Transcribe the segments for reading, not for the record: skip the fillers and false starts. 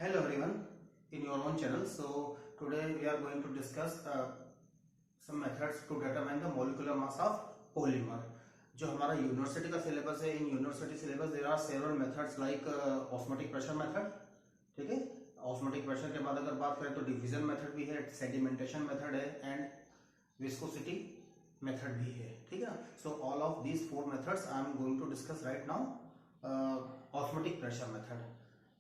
Hello everyone, in your own channel. So today we are going to discuss some methods to determine the molecular mass of polymer. जो हमारा university का syllabus है, in university syllabus there are several methods like osmotic pressure method, ठीक है। Osmotic pressure के बाद अगर बात करें तो डिवीजन मेथड भी है, सेडिमेंटेशन मेथड है एंड विस्कोसिटी मेथड भी है, ठीक है। So all of these four methods I am going to discuss right now. Osmotic pressure method,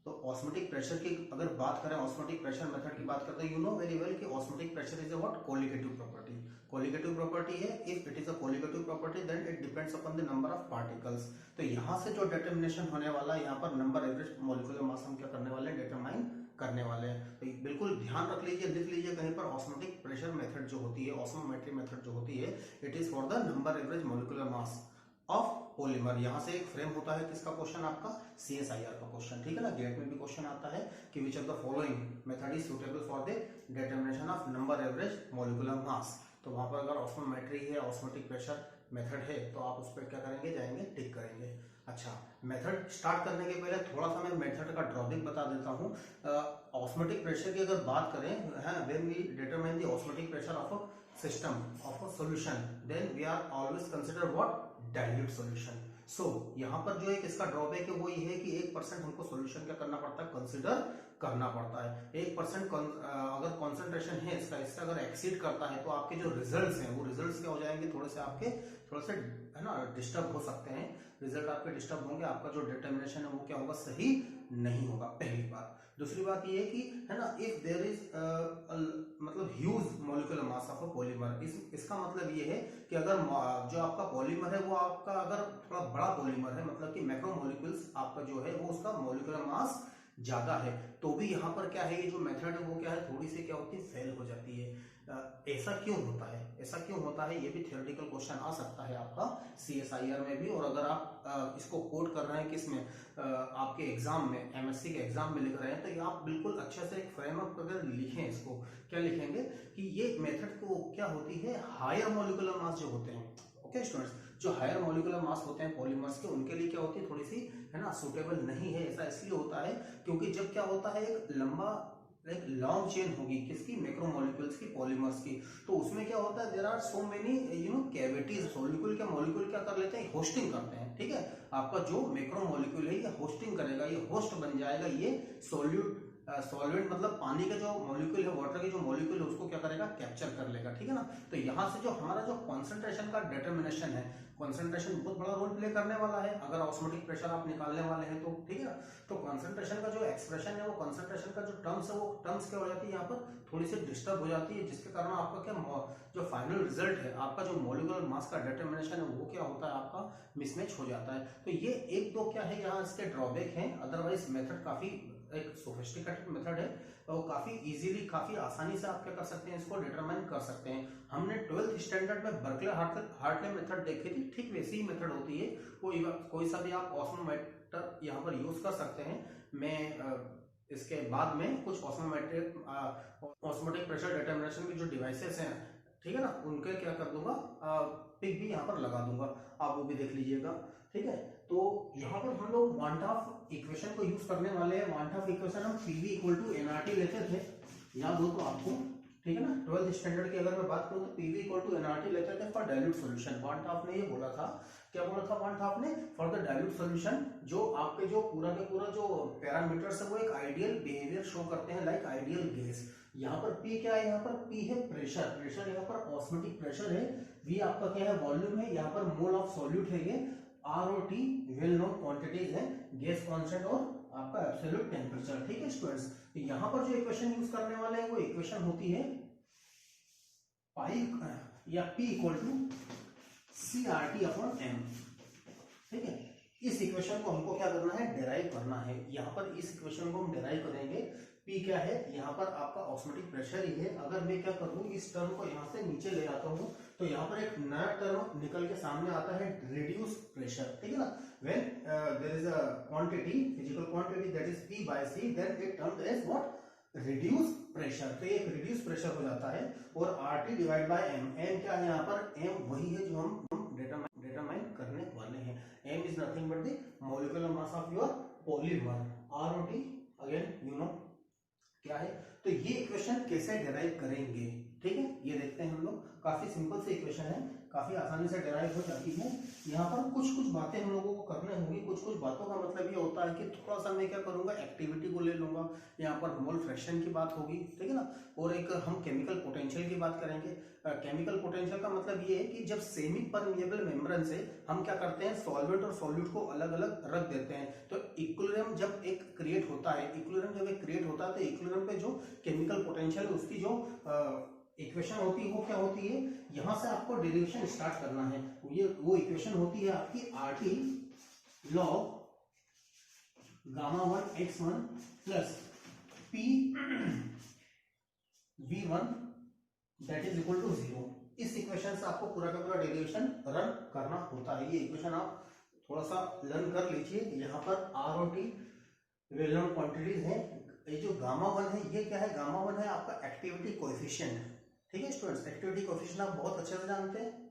तो ऑस्मोटिक प्रेशर की अगर बात करें, ऑस्मोटिक प्रेशर मेथड की बात करते हैं, यू नो वेरी वेल कि osmotic pressure is a what colligative property. Colligative property है, if it is a colligative property then it depends upon the number of particles. तो यहां से जो डिटर्मिनेशन होने वाला है, यहाँ पर नंबर एवरेज मॉलिक्यूलर मास हम क्या करने वाले हैं, डिटरमाइन करने वाले हैं। तो बिल्कुल ध्यान रख लीजिए, लिख लीजिए कहीं पर, ऑस्मोटिक प्रेशर मेथड जो होती है, ऑस्मोमेट्री मेथड जो होती है, it is for the number average molecular mass of polymer. यहां से एक फ्रेम होता है किसका क्वेश्चन, आपका CSIR का क्वेश्चन, ठीक है ना। गेट में भी क्वेश्चन आता है कि which of the following method is suitable for the determination of number average molecular mass. तो वहां पर अगर ऑस्मोमेट्री है, ऑस्मोटिक प्रेशर मेथड है, तो आप उस पर क्या करेंगे, जाएंगे टिक करेंगे। अच्छा, मेथड स्टार्ट करने के पहले थोड़ा सा मैं मेथड का ड्रॉबैक बता देता हूं। ऑस्मोटिक प्रेशर की अगर बात करें, when we determine the osmotic pressure of a system of a solution, then we are always consider what, dilute solution. So यहाँ पर जो एक इसका ड्रॉबैक है वो ये है कि 1% हमको सॉल्यूशन क्या करना पड़ता है, कंसिडर करना पड़ता है। 1% अगर कॉन्सेंट्रेशन है इसका अगर एक्सीड करता है तो आपके जो रिजल्ट्स हैं वो रिजल्ट्स क्या हो जाएंगे, थोड़े से है ना डिस्टर्ब हो सकते हैं। रिजल्ट आपके डिस्टर्ब होंगे, आपका जो डिटर्मिनेशन है वो क्या होगा, सही नहीं होगा, पहली बात। दूसरी बात ये है कि है ना, इफ देयर इज मतलब huge molecular mass of a polymer, इसका मतलब ये है कि अगर जो आपका पॉलीमर है वो आपका अगर थोड़ा बड़ा पॉलीमर है, मतलब कि मैक्रो मॉलिक्यूल्स आपका जो है वो उसका मॉलिक्यूलर मास ज्यादा है, तो भी यहाँ पर क्या है, ये जो मेथड है वो क्या है, थोड़ी सी क्या होती है, फेल हो जाती है। ऐसा क्यों होता है, ऐसा क्यों होता है, ये भी थियोरेटिकल क्वेश्चन आ सकता है आपका CSIR में भी। और अगर आप इसको कोड कर रहे हैं किसमें, आपके एग्जाम में, MSc के एग्जाम में लिख रहे हैं, तो ये आप बिल्कुल अच्छे से एक फ्रेमवर्क अगर लिखें, इसको क्या लिखेंगे कि ये मेथड को क्या होती है, हायर मॉलिक्यूलर मास जो होते हैं, ओके स्टूडेंट्स, जो हायर मॉलिक्यूलर मास होते हैं पॉलीमर्स के, उनके लिए क्या होती है, थोड़ी सी है ना सुटेबल नहीं है। ऐसा इसलिए होता है क्योंकि जब क्या होता है, एक लॉन्ग चेन होगी किसकी, मैक्रोमोलिक्यूल्स की, पॉलीमर्स की, तो उसमें क्या होता है, there are so many cavities. Molecule क्या कर लेते हैं, होस्टिंग करते हैं, ठीक है। आपका जो मैक्रोमोलिक्यूल है ये होस्टिंग करेगा, ये होस्ट बन जाएगा, ये सॉल्वेंट मतलब पानी का जो मॉलिक्यूल है, वाटर के जो मॉलिक्यूल है, उसको क्या करेगा, कैप्चर कर लेगा, ठीक है ना। तो यहां से जो हमारा जो कॉन्सेंट्रेशन का डिटर्मिनेशन है, कॉन्सेंट्रेशन बहुत बड़ा रोल प्ले करने वाला है अगर ऑस्मोटिक प्रेशर आप निकालने वाले हैं तो, ठीक है ना। तो कॉन्सेंट्रेशन का जो एक्सप्रेशन है, वो कॉन्सेंट्रेशन का जो टर्म्स है, वो टर्म्स क्या हो जाती है, यहाँ पर थोड़ी सी डिस्टर्ब हो जाती है, जिसके कारण आपका क्या जो फाइनल रिजल्ट है, आपका जो मॉलिक्यूलर मास का डिटर्मिनेशन है, वो क्या होता है, आपका मिसमैच हो जाता है। तो ये एक दो क्या है यहाँ इसके ड्रॉबैक हैं, अदरवाइज मेथड काफी एक सोफिस्टिकेटेड मेथड है और काफी इजीली, काफी आसानी से आप क्या कर सकते हैं, इसको डिटरमाइन कर सकते हैं। हमने 12th स्टैंडर्ड में बर्कले हार्टले मेथड देखी थी, ठीक वैसी ही मेथड होती है। कोई सा भी आप ऑस्मोमीटर यहाँ पर यूज कर सकते हैं। मैं इसके बाद में कुछ ऑस्मोटिक प्रेशर डिटर्मिनेशन की जो डिवाइसेस हैं, ठीक है ना, उनके क्या कर दूंगा, पिक भी यहाँ पर लगा दूंगा, आप वो भी देख लीजिएगा, ठीक है। तो यहाँ पर हम लोग वांट ऑफ इक्वेशन को यूज करने वाले हैं। वांट ऑफ इक्वेशन हम PV इक्वल टू nRT लेते थे, याद हो तो आपको, ठीक है ना। 12th स्टैंडर्ड की अगर मैं बात करूं तो PV इक्वल टू nRT लेते थे for dilute solution. Want of ने ये बोला था, क्या बोला था वांट ऑफ ने, फॉर द डाइल्यूट सॉल्यूशन, जो आपके जो पूरा के पूरा जो पैरामीटर्स है वो एक आइडियल बिहेवियर शो करते हैं, लाइक आइडियल गैस। यहाँ पर P क्या है, यहाँ पर P है प्रेशर यहाँ पर ऑस्मोटिक प्रेशर है। V आपका क्या है, वॉल्यूम है, यहाँ पर मोल ऑफ सॉल्यूट है ये। R और T वेल नोन क्वांटिटीज है, गैस कांस्टेंट और आपका एब्सोल्यूट टेम्परेचर, ठीक है स्टूडेंट्स। तो यहाँ पर जो इक्वेशन यूज करने वाले हैं वो इक्वेशन होती है पाई या P equal to CRT upon M, ठीक है। इस इक्वेशन को हमको क्या करना है, डेराइव करना है। यहाँ पर इस इक्वेशन को हम डेराइव करेंगे। P क्या है, यहाँ पर आपका ऑस्मोटिक प्रेशर ही है। अगर मैं क्या करूँ, इस टर्म को यहाँ से नीचे ले आता हूँ, तो यहाँ पर एक नया टर्म निकल के सामने आता है, रिड्यूस प्रेशर, ठीक है ना। When there is a quantity, physical quantity that is P by C, then it termed as what, reduce pressure. तो ये एक रिड्यूस प्रेशर हो जाता है। और RT divide bye M, M क्या है यहाँ पर, M वही है जो हम डिटरमाइन करने वाले हैं। M is nothing but the molecular mass of your polymer. ROT again you know क्या है। तो ये इक्वेशन कैसे डिराइव करेंगे, ठीक है, ये देखते हैं हम लोग। काफी सिंपल सी इक्वेशन है, काफी आसानी से डिराइव हो जाती है। यहाँ पर कुछ कुछ बातें हम लोगों को करने होंगी। कुछ कुछ बातों का मतलब ये होता है कि थोड़ा सा मैं क्या करूंगा, एक्टिविटी को ले लूंगा, यहाँ पर मोल फ्रैक्शन की बात होगी, ठीक है ना, और एक हम केमिकल पोटेंशियल की बात करेंगे। केमिकल पोटेंशियल का मतलब ये है कि जब सेमी परमिएबल मेम्ब्रेन से हम क्या करते हैं, सॉल्वेंट और सॉल्यूट को अलग अलग रख देते हैं। तो इक्विलिब्रियम जब एक क्रिएट होता है, इक्विलिब्रियम जब एक क्रिएट होता है, तो इक्विलिब्रियम पे जो केमिकल पोटेंशियल है उसकी जो इक्वेशन होती है वो क्या होती है, यहां से आपको डेरिवेशन स्टार्ट करना है। ये वो इक्वेशन होती है आपकी RT log gamma 1 x1 plus P V1 that is equal to 0। इस इक्वेशन से आपको पूरा का पूरा डेरिवेशन रन करना होता है। ये इक्वेशन आप थोड़ा सा लर्न कर लीजिए। यहाँ पर R और T वेल नोन क्वांटिटीज है। ये जो गामा 1 है ये क्या है, गामा 1 है आपका एक्टिविटी कोएफिशिएंट, ठीक है स्टूडेंट्स। एक्टिविटी कोएफिशिएंट आप बहुत अच्छे से जानते हैं,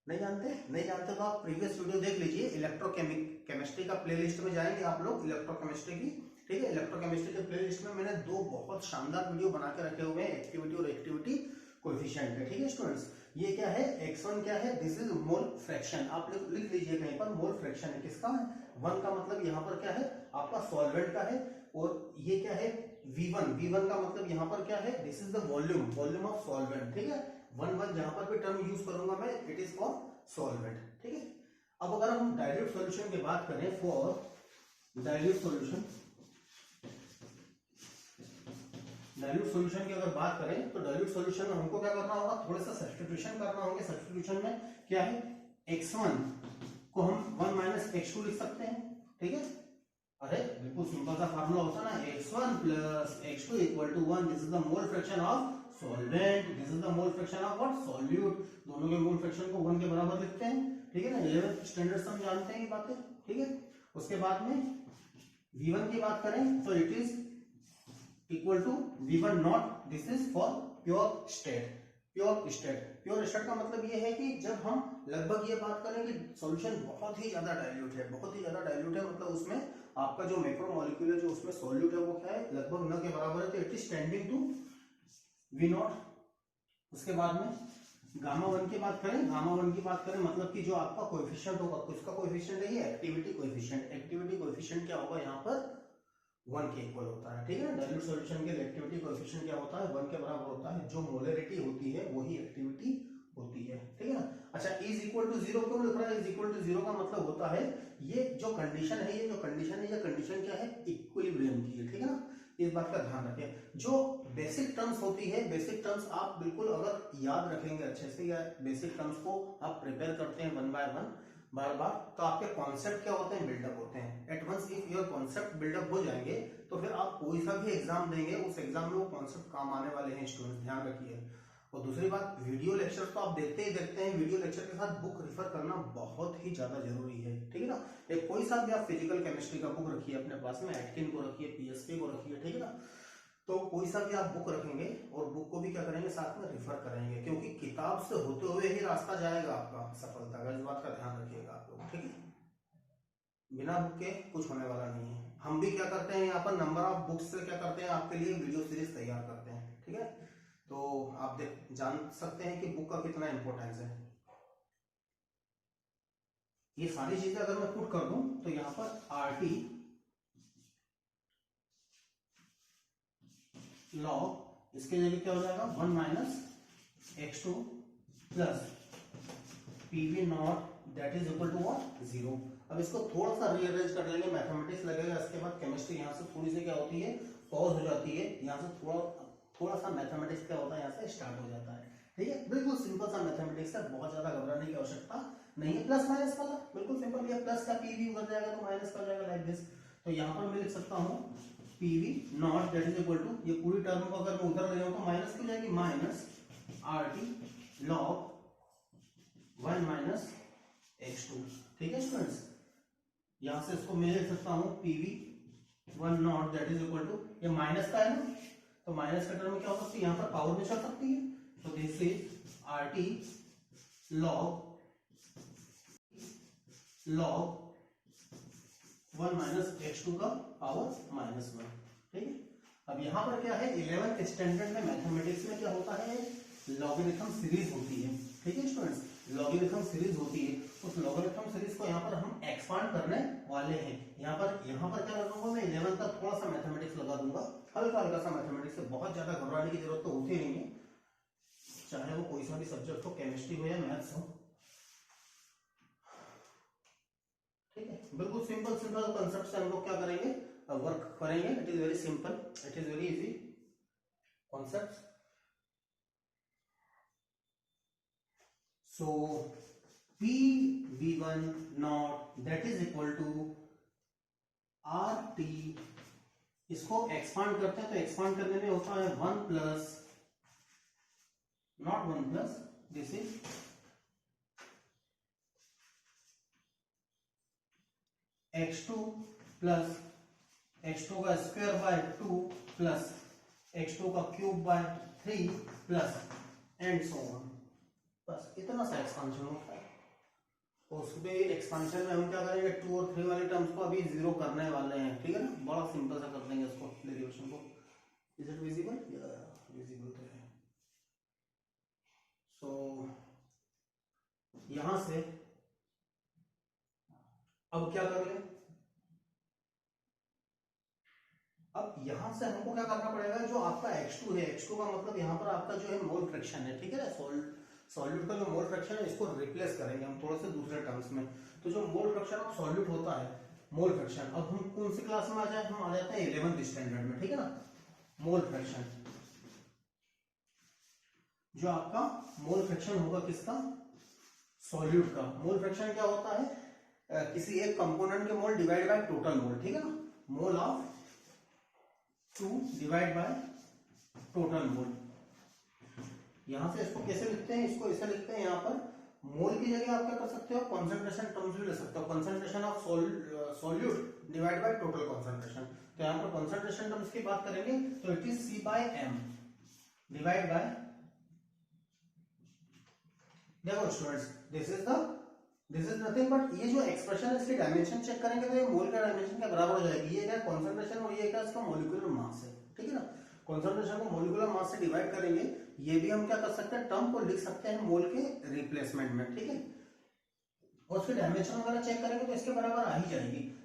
नहीं जानते तो आप प्रीवियस वीडियो देख लीजिए। इलेक्ट्रोकेमिस्ट्री का प्लेलिस्ट में जाएंगे आप लोग, इलेक्ट्रोकेमिस्ट्री की, ठीक है। इलेक्ट्रोकेमिस्ट्री के प्लेलिस्ट में मैंने 2 बहुत शानदार वीडियो बना के रखे हुए हैं, एक्टिविटी और एक्टिविटी कोएफिशिएंट है, ठीक है स्टूडेंट्स। ये क्या है, x1 क्या है, दिस इज मोल फ्रैक्शन। आप लिख लीजिए कहीं पर, मोल फ्रैक्शन है किसका है, 1 का मतलब यहाँ पर क्या है आपका सॉल्वेंट का है। और ये क्या है V1 का मतलब यहाँ पर क्या है, this is the volume of solvent, ठीक है। 1 जहां पर भी टर्म यूज करूंगा मैं, इट इज फॉर सॉल्वेंट, ठीक है। अब अगर हम डाइल्यूट सॉल्यूशन की बात करें, फॉर डाइल्यूट सॉल्यूशन की अगर बात करें, तो डाइल्यूट सॉल्यूशन में हमको क्या करना होगा, थोड़ा सा सब्स्टिट्यूशन करना होगा। सब्स्टिट्यूशन में क्या है, x1 को हम 1 माइनस x2 लिख सकते हैं, ठीक है। अरे बिल्कुल सिंपल सा फार्मूला होता है ना, x1 plus x2 equal to 1। This is the mole fraction of solvent, this is the mole fraction of what, solute. दोनों के मोल फ्रैक्शन को 1 के बराबर लिखते हैं, ठीक है ना। 11th स्टैंडर्ड से हम जानते हैं ये बातें, ठीक है। उसके बाद में V1 की बात करें तो it is equal to V1 naught, this is for pure state. Pure state का मतलब ये है कि जब हम लगभग ये बात करें कि सॉल्यूशन बहुत ही ज्यादा डाइल्यूट है, मतलब उसमें आपका जो मैक्रोमोलेक्यूल है, जो उसमें सॉल्यूट है, वो क्या है, लगभग न के बराबर है, तो it is tending to V0। उसके बाद में गामा 1 की बात करें, मतलब कि जो आपका कोएफिशिएंट होगा, किसका कोएफिशिएंट है ये, एक्टिविटी कोएफिशिएंट क्या होगा यहाँ पर, 1 के इक्वल होता है, ठीक है। डाइल्यूट सॉल्यूशन के लिए एक्टिविटी कोएफिशिएंट क्या होता है, 1 के बराबर होता है। जो मोलरिटी होती है वही एक्टिविटी होती है, ठीक है ना। अच्छा, इज इक्वल टू 0 क्यों लिख रहा है, इज इक्वल टू 0 का मतलब होता है ये जो कंडीशन है, ये कंडीशन क्या है, इक्विलिब्रियम की है, ठीक है ना। इस बात का ध्यान रखें। जो बेसिक टर्म्स होती है, बेसिक टर्म्स आप बिल्कुल अगर याद रखेंगे अच्छे से, या बेसिक टर्म्स को आप प्रिपेयर करते हैं 1 बाय 1 बार, तो आपके कॉन्सेप्ट क्या होते हैं, बिल्डअप होते हैं। At once if your concept build up हो जाएंगे, तो फिर आप कोई सा भी एग्जाम देंगे, उस एग्जाम में वो कॉन्सेप्ट काम आने वाले हैं स्टूडेंट्स, ध्यान रखिए। और दूसरी बात, वीडियो लेक्चर तो आप देखते हैं, वीडियो लेक्चर के साथ बुक रेफर करना बहुत ही ज्यादा जरूरी है, ठीक है ना। एक कोई सा भी आप फिजिकल केमिस्ट्री का बुक रखिए अपने पास में, एटकिन को रखिए, पीएसके को रखिए, ठीक है ना। तो कोई सा भी आप बुक रखेंगे और बुक को भी क्या करेंगे, साथ में रेफर करेंगे, क्योंकि किताब से होते हुए ही रास्ता जाएगा आपका सफलता का। इस बात का ध्यान रखिएगा आप लोग, ठीक है। बिना बुक के कुछ होने वाला नहीं है। हम भी क्या करते हैं, यहाँ पर नंबर ऑफ बुक्स से क्या करते हैं, आपके लिए वीडियो सीरीज तैयार करते हैं, ठीक है। तो आप जान सकते हैं कि बुक का कितना इंपॉर्टेंस है। ये सारी चीजें अगर मैं पुट कर दूं, तो यहाँ पर RT लॉग, इसके जगह क्या हो जाएगा, 1 माइनस x2 प्लस PV naught that is equal to what, 0। अब इसको थोड़ा सा रीअरेंज कर लेंगे, मैथमेटिक्स लगेगा, इसके बाद केमिस्ट्री यहाँ से थोड़ी सी क्या होती है, पॉज हो जाती है, यहाँ से थोड़ा सा मैथमेटिक्स क्या होता है, यहाँ से स्टार्ट हो जाता है, ठीक है। बिल्कुल सिंपल सा मैथमेटिक्स है, बहुत ज्यादा घबराने की आवश्यकता नहीं है। प्लस माइनस वाला बिल्कुल सिंपल, ये प्लस का PV उधर जाएगा तो माइनस का हो जाएगा, लाइक दिस। तो यहाँ पर मैं लिख सकता हूँ PV naught that is equal to, ये पूरी टर्म को अगर मैं उधर ले जाऊँ तो माइनस क्यों जाएगी, minus RT log 1 minus x2, ठीक है स्टूडेंट्स। यहां से इसको मैं लिख सकता हूं PV1 naught that is equal to, ये माइनस का है ना, तो माइनस का टर्म में क्या हो सकती है, यहां पर पावर में चल सकती है, तो this is RT log 1 minus x2 का पावर -1, ठीक है। अब यहाँ पर क्या है, 11th स्टैंडर्ड में मैथमेटिक्स में क्या होता है, लॉगरिथम सीरीज होती है। ठीक है स्टूडेंट्स, लॉगरिथम सीरीज होती है। उस लॉगरिथम सीरीज को यहाँ पर हम एक्सपांड करने वाले हैं। यहाँ पर क्या लगाऊंगा मैं, 11 का थोड़ा सा मैथमेटिक्स लगा दूंगा, हल्का हल्का सा मैथमेटिक्स से, बहुत ज्यादा घबराने की जरूरत तो होती नहीं है, चाहे वो कोई सा भी सब्जेक्ट हो, केमिस्ट्री हो या मैथ्स हो। ठीक है, बिल्कुल सिंपल सिंपल कंसेप्ट से हम लोग क्या करेंगे, वर्क करेंगे। It is very simple, it is very easy concept. So PV1 naught that is equal to RT, इसको एक्सपांड करते हैं तो एक्सपांड करने में होता है 1 plus, not 1 plus, this is x2 plus x2 का स्क्वायर बाय 2 प्लस x2 का cube by 3 plus and so on. बस इतना सा एक्सपांशन होता है। उसमें एक्सपांशन में हम क्या करेंगे, 2 और 3 वाले टर्म्स को अभी जीरो करने वाले हैं। ठीक है ना, बड़ा सिंपल सा कर देंगे इसको, डेरिवेशन को। Is it visible? विजिबल तो है। सो यहां से अब क्या कर लें, अब यहां से हमको क्या करना पड़ेगा, जो आपका x2 है, x2 का मतलब यहां पर आपका जो है मोल फ्रैक्शन है। ठीक है ना, सॉल्यूट का जो मोल फ्रैक्शन है, इसको रिप्लेस करेंगे हम थोड़ा से दूसरे टर्म्स में। तो जो मोल फ्रैक्शन ऑफ सॉल्यूट होता है, मोल फ्रैक्शन, अब हम कौन सी क्लास में आ जाए, हम आ जाते हैं 11th स्टैंडर्ड में। ठीक है ना, मोल फ्रैक्शन, जो आपका मोल फ्रैक्शन होगा किसका, सॉल्यूट का। मोल फ्रैक्शन क्या होता है, किसी एक कंपोनेंट के मोल डिवाइड बाय टोटल मोल। ठीक है ना, mole of 2 divide by total mole. यहां से इसको कैसे लिखते हैं, इसको ऐसे लिखते हैं, यहां पर मोल की जगह आप क्या कर सकते हो, कंसंट्रेशन टर्म्स भी ले सकते हो, concentration of solute divide by total concentration. तो यहां पर कंसंट्रेशन टर्म्स की बात करेंगे तो it is C/m divide by, देखो students, this is nothing but, ये जो एक्सप्रेशन है इसकी डायमेंशन चेक करेंगे तो ये मोल का डायमेंशन के बराबर हो जाएगी। ये क्या कंसंट्रेशन और ये क्या इसका मॉलिक्यूलर मास है। ठीक है ना, कंसंट्रेशन को मॉलिक्यूलर मास से डिवाइड करेंगे, ये भी हम क्या कर सकते हैं, टर्म को लिख सकते हैं मोल के रिप्लेसमेंट में। ठीक है, और उसके डायमेंशन वगैरह चेक करेंगे तो इसके बराबर आ ही जाएगी।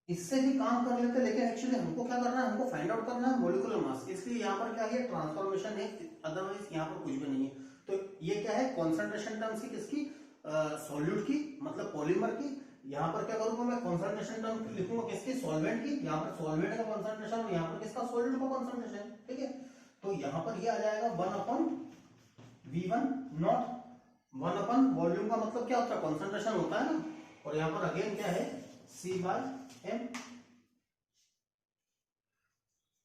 इससे भी काम कर लेते हैं, लेकिन एक्चुअली हमको क्या करना है, हमको फाइंड आउट करना है मॉलिक्यूलर मास। इसलिए यहाँ पर क्या है, ट्रांसफॉर्मेशन है, अदरवाइज यहाँ पर कुछ भी नहीं है। तो ये क्या है, कॉन्सेंट्रेशन टर्म्स की, किसकी, सॉल्यूट की, मतलब पॉलीमर की। यहाँ पर क्या करूंगा मैं, कॉन्सेंट्रेशन टर्म लिखूंगा किसकी, सॉल्वेंट की। यहाँ पर सॉल्वेंट का कॉन्सेंट्रेशन और यहाँ पर किसका, सॉल्यूट का कॉन्सेंट्रेशन। ठीक है, तो यहाँ पर ये आ जाएगा 1/V1 नॉट, 1 वॉल्यूम का मतलब क्या होता है, कॉन्सेंट्रेशन होता है ना, और यहाँ पर अगेन क्या है, C/m।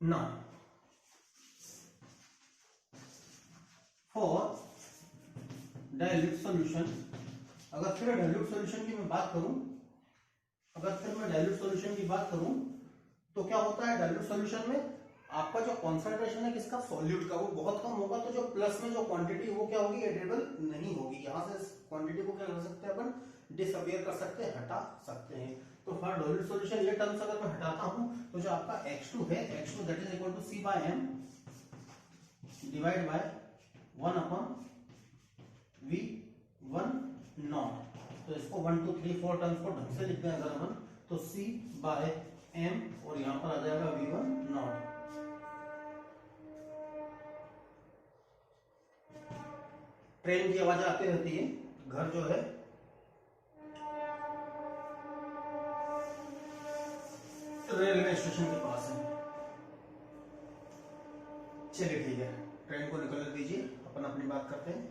Now for dilute solution, अगर फिर डाइल्यूट सॉल्यूशन की मैं बात करूं, तो क्या होता है, डाइल्यूट सॉल्यूशन में आपका जो कॉन्सेंट्रेशन है किसका, सॉल्यूट का, वो बहुत कम होगा। तो जो प्लस में जो क्वांटिटी वो क्या होगी, एडिबल नहीं होगी। यहां से क्वांटिटी को क्या कर सकते हैं अपन, डिसअपियर कर सकते हैं, हटा सकते हैं। तो फॉर डाइल्यूट सॉल्यूशन ये टर्म्स अगर मैं हटाता हूं तो जो आपका x2 है, x2 that is equal to C/m divide by 1/V1 naught. तो इसको 1 2 3 4 टर्म्स को ढंग से लिखते हैं अगर अपन, तो C/m और यहां पर आ जाएगा V1 नॉट। ट्रेन की आवाज आती रहती है, घर जो है रेलवे स्टेशन के पास है। चलिए ठीक है, ट्रेन को निकलने दीजिए, अपन अपनी बात करते हैं।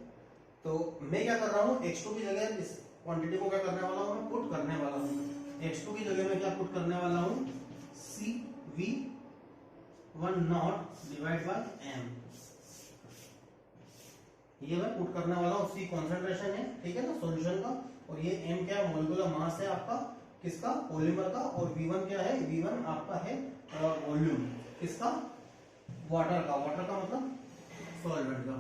तो मैं क्या कर रहा हूँ, x2 की जगह इस क्वांटिटी को क्या करने वाला हूँ, मैं पुट करने वाला हूँ। x2 की जगह मैं क्या पुट करने वाला हूँ, CV1 not divide by m, ये मैं पुट करने वाला हूँ। C कॉन्सेंट्रेशन है, ठीक है ना, सॉल्यूशन का, और ये m क्या है, मॉलिक्यूलर मास है आपका, किसका, पॉलीमर का, और V1 क्या है, V1 आपका है वॉल्यूम, किसका, वाटर का, वाटर का मतलब सॉल्वेंट का।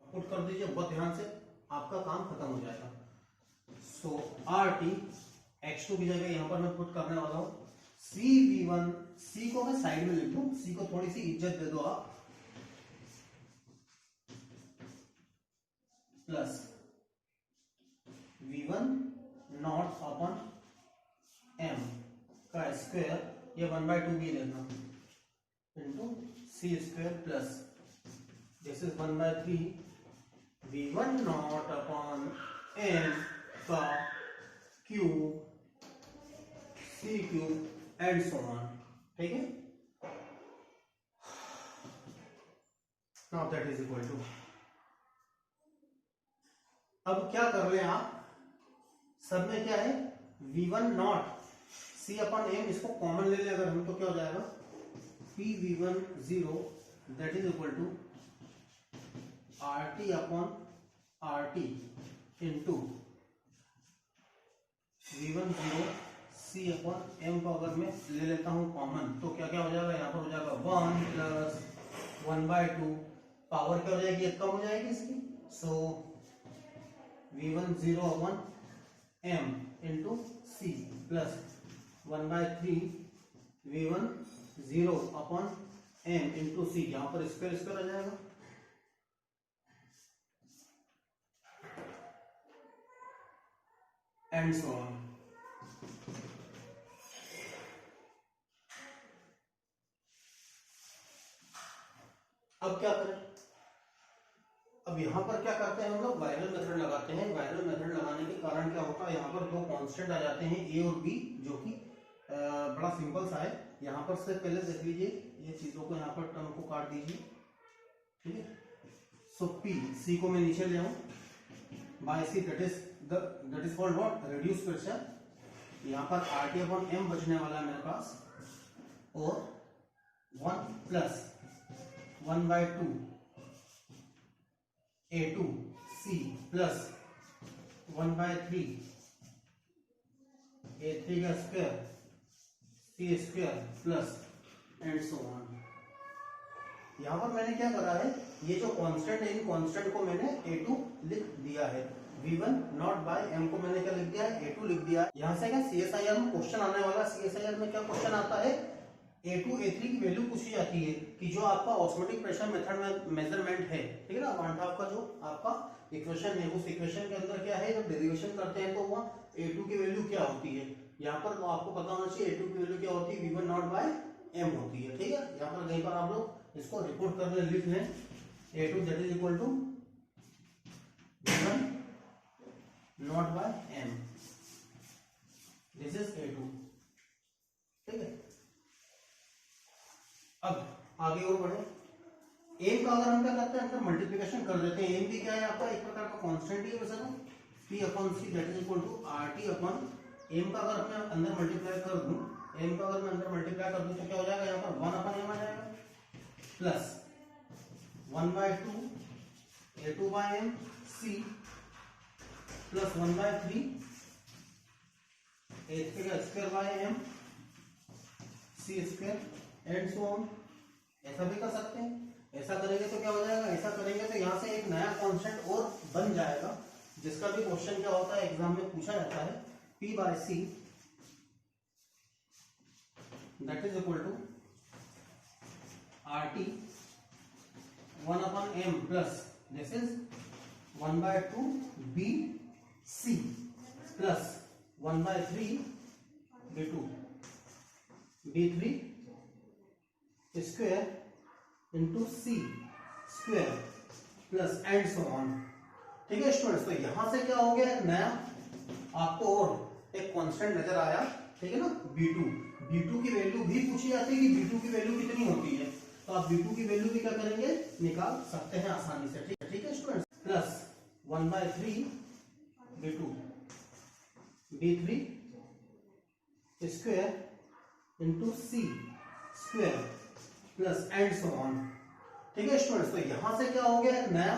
पुट कर दीजिए बहुत ध्यान से, आपका काम खत्म हो जाएगा। सो RT x2 की जगह यहाँ पर मैं पुट करने वाला हूँ सी v1, सी को मैं साइड में लिख दूं, सी को थोड़ी सी इज्जत दे दो आप, plus v1 naught upon m का स्क्वायर, ये 1/2 भी लेना, into C square plus this is 1/3 v1 naught upon m का cube C cube and so on. ठीक है, now that is equal to, अब क्या कर रहे हैं आप, सब में क्या है v1 not c upon m, इसको कॉमन ले लें अगर हम, तो क्या हो जाएगा p v1 0 that is equal to RT upon RT into v1 0 c upon m को अगर मैं ले लेता हूं कॉमन, तो क्या क्या हो जाएगा, यहाँ पर हो जाएगा 1 प्लस 1/2, पावर क्या हो जाएगी, एक कम हो जाएगी इसकी, so v1 0 upon m into c plus 1/3 v1 0 upon m into C, यहाँ पर स्क्वायर स्क्वायर आ जाएगा, एंड सो ऑन। अब क्या करें, अब यहां पर क्या करते हैं हम लोग, वायरल मेथड लगाते हैं। वायरल मेथड लगाने के कारण क्या होता है, यहाँ पर दो कांस्टेंट आ जाते हैं a और b, जो कि बड़ा सिंपल सा है। यहाँ पर से पहले देख लीजिए, ये चीजों को यहाँ पर टर्म को काट दीजिए, ठीक है। सो p, c को मैं नीचे ले आऊं, by c that is called what, reduce question. यहाँ पर RT अपॉन m बचने वाला है मेरे पास, और 1 plus 1/2 A2 C plus 1/3 A3 का square C square plus and so on. यहाँ पर मैंने क्या करा है, ये जो कांस्टेंट है, इन कांस्टेंट को मैंने A2 लिख दिया है, V1 नॉट बाय m को मैंने क्या लिख दिया है, A2 लिख दिया है। यहाँ से क्या CSIR में क्वेश्चन आने वाला है, CSIR में क्या क्वेश्चन आता है, A2 A3 की वैल्यू पूछी जाती है कि जो आपका ऑस्मोटिक प्रेशर मेथड में मेजरमेंट है, ठीक है ना, वांटाव का जो आपका इक्वेशन है, उस इक्वेशन के अंदर क्या है, जब डेरिवेशन करते हैं तो वह A2 की वैल्यू क्या होती है, यहाँ पर आपको पता होना चाहिए A2 की वैल्यू क्या होती है, V1 नॉट बाय m होती है, ठीक है। यहाँ पर कहीं पर आप लोग इसको रिपोर्ट कर ले, लिख लें, A2 that is equal to V1 naught by m, this is A2, ठीक है। अब आगे और बढ़े, एम का अगर हम क्या करते हैं, अंदर मल्टीप्लिकेशन कर देते हैं। एम भी क्या है आपका, एक प्रकार का कांस्टेंट ही है वैसे तो, p upon c that is equal to RT upon m का अगर मैं अंदर मल्टीप्लाई कर दूं, m का अगर मैं अंदर मल्टीप्लाई कर दूं तो क्या हो जाएगा, यहाँ पर 1 अपॉन m आ जाएगा, plus 1/2 A2 by m c plus 1/3 A3 का square by m c square and so on. ऐसा भी कर सकते हैं, ऐसा करेंगे तो क्या हो जाएगा, ऐसा करेंगे तो यहाँ से एक नया कांस्टेंट और बन जाएगा, जिसका भी क्वेश्चन क्या होता है एग्जाम में पूछा जाता है, p by c that is equal to RT 1 upon m plus this is 1/2 BC plus 1/3 B2 B3 square into C square plus and so on, ठीक है स्टूडेंट्स। तो यहां से क्या हो गया, एक नया आपको और एक कांस्टेंट नजर आया, ठीक है ना, B2। B2 की वैल्यू भी पूछी जाती है कि B2 की वैल्यू कितनी होती है, तो आप B2 की वैल्यू भी क्या करेंगे, निकाल सकते हैं आसानी से, ठीक है students. Plus 1/3 B2 B3 square into C square plus and so on, ठीक है स्टूडेंट्स। तो यहां से क्या हो गया, एक नया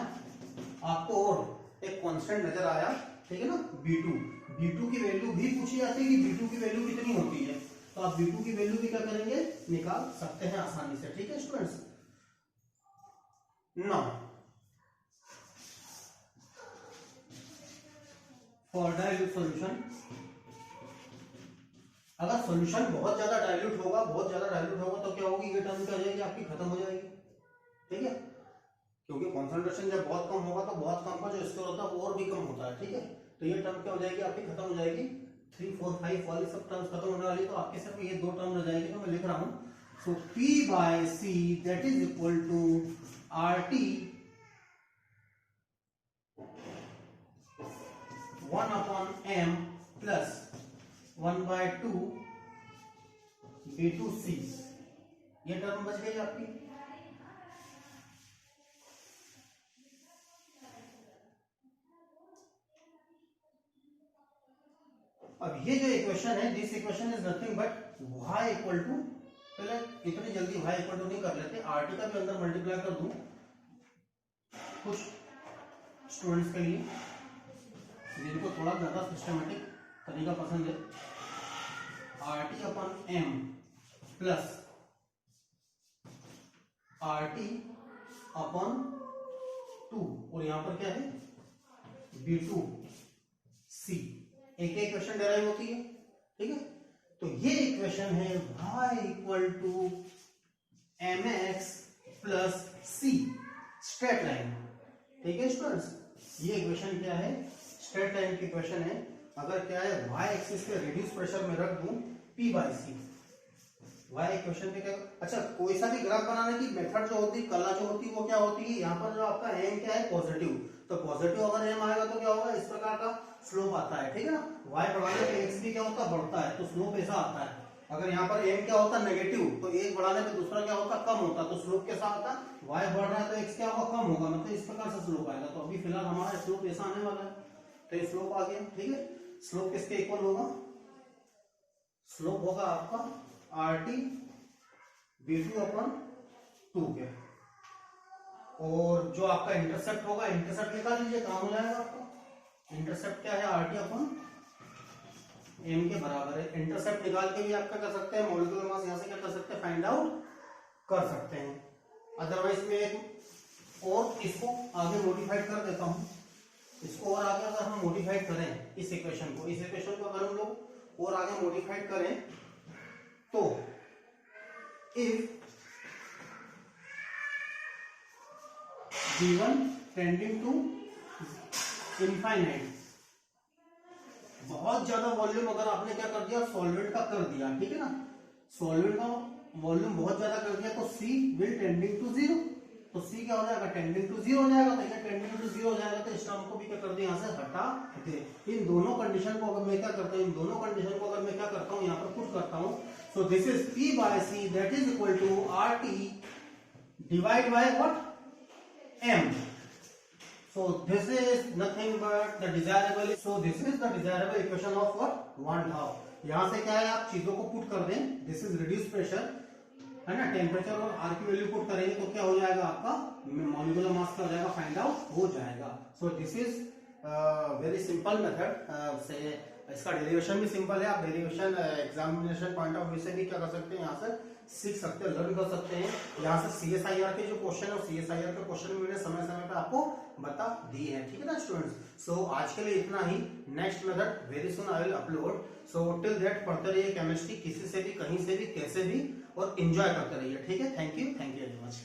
आपको और एक कांस्टेंट नजर आया, ठीक है ना, B2। B2 की वैल्यू भी पूछी जाती है कि B2 की वैल्यू कितनी होती है, तो आप B2 की वैल्यू भी क्या करेंगे, निकाल सकते हैं आसानी से, ठीक है students. Now for dilute solution, अगर सॉल्यूशन बहुत ज्यादा डाइल्यूट होगा तो क्या होगी, ये टर्म क्या हो जाएगी आपकी, खत्म हो जाएगी। ठीक है, क्योंकि कॉन्सेंट्रेशन जब बहुत कम होगा तो बहुत कम का जो स्कोर होता है वो और भी कम होता है। ठीक है, तो ये टर्म क्या हो जाएगी आपकी, खत्म हो जाएगी। 3, 4, 5 वाली सब टर्म्स खत्म होने वाली, तो आपके सिर्फ ये दो टर्म रह जाएगी। तो मैं लिख रहा हूं, so P/C that is equal to RT 1/m plus 1/2 B2C। ये टर्म बच गई आपकी। अब ये जो इक्वेशन है, this equation is nothing but y equal to, पहले इतनी जल्दी y इक्वल टू नहीं कर लेते, RT का भी अंदर मल्टीप्लाई कर दूं कुछ स्टूडेंट्स के लिए जिनको थोड़ा ज्यादा सिस्टमेटिक तरीका पसंद है। RT/m प्लस RT/2 और यहां पर क्या है B2C। एक इक्वेशन डेराइव होती है। ठीक है, तो ये इक्वेशन है y equal to mx plus c, straight line. ठीक है स्टूडेंट्स, ये इक्वेशन क्या है, स्ट्रेट लाइन की इक्वेशन है। अगर क्या है y एक्सिस पे रिड्यूस प्रेशर में रख दूं P/C, y इक्वेशन पे क्या, अच्छा कोई सा भी ग्राफ बनाने की मेथड जो होती है, कला जो होती है वो क्या होती है, यहाँ पर जो आपका m क्या है पॉजिटिव, तो पॉजिटिव अगर m आएगा तो क्या होगा, इस प्रकार का स्लोप आता है। ठीक है ना, y बढ़ाने पे x भी क्या होता है, बढ़ता है, तो स्लोप ऐसा आता है। अगर यहाँ पर m क्या होता है नेगेटिव, तो एक बढ़ाने पे दूसरा क्या होता है कम होता है, तो स्लोप कैसा आता है, y बढ़ रहा है तो x क्या होगा, कम होगा, मतलब इस प्रकार से स्लोप आएगा। तो अभी फिलहाल हमारा स्लोप ऐसा आने वाला है, तो ये स्लोप आ गया। ठीक है, स्लोप किसके इक्वल होगा, स्लोप होगा आपका RT B2/2 के, और जो आपका इंटरसेप्ट होगा, इंटरसेप्ट निकाल लीजिए, काम हो जाएगा आपका। इंटरसेप्ट क्या है, RT/m के बराबर है। इंटरसेप्ट निकाल के भी आप क्या कर सकते हैं, मॉलिक्यूलर मास यहां से क्या कर सकते हैं, फाइंड आउट कर सकते हैं। अदरवाइज मैं एक और इसको आगे मॉडिफाइड कर देता हूं, इसको और आगे अगर हम मॉडिफाइड करें इस इक्वेशन को अगर हम लोग और आगे मॉडिफाइड करें तो if V1 tending to infinite, बहुत ज्यादा वॉल्यूम अगर आपने क्या कर दिया, सॉल्वेंट का कर दिया, ठीक है ना, सॉल्वेंट का वॉल्यूम बहुत ज्यादा कर दिया, तो C विल टेंडिंग टू 0, तो C क्या हो जाएगा, टेंडिंग टू 0 हो जाएगा। तो ये टेंडिंग टू 0 हो जाएगा, तो इस टर्म को भी क्या कर दिया, यहाँ से हटा दे। इन दोनों कंडीशन को अगर मैं क्या करता हूँ, यहाँ पर पुट करता हूँ, so this is P/C that is equal to RT divide by what, m। So this is nothing but the desirable. So this is the desirable equation of what, 1/2। यहाँ से क्या है, आप चीजों को पुट कर दें, दिस इज रिड्यूस प्रेशर है ना, टेम्परेचर और R की वैल्यू पुट करेंगे तो क्या हो जाएगा, आपका मॉलिक्यूलर मास का हो जाएगा, फाइंड आउट हो जाएगा। सो this is very simple method से, इसका डेरिवेशन भी सिंपल है। आप derivation examination point of view से भी क्या कर सकते हैं, यहाँ से सीख सकते हैं, लर्न कर सकते हैं। यहाँ से CSIR के जो क्वेश्चन है, CSIR के क्वेश्चन मैंने समय समय पे आपको बता दी है। ठीक है ना स्टूडेंट्स, सो आज के लिए इतना ही। Next method very soon I will upload. So till that पढ़ते रहिए केमिस्ट्री, किसी से भी, कहीं से भी, कैसे भी, और एंजॉय करते रहिए। ठीक है, थैंक यू वेरी मच।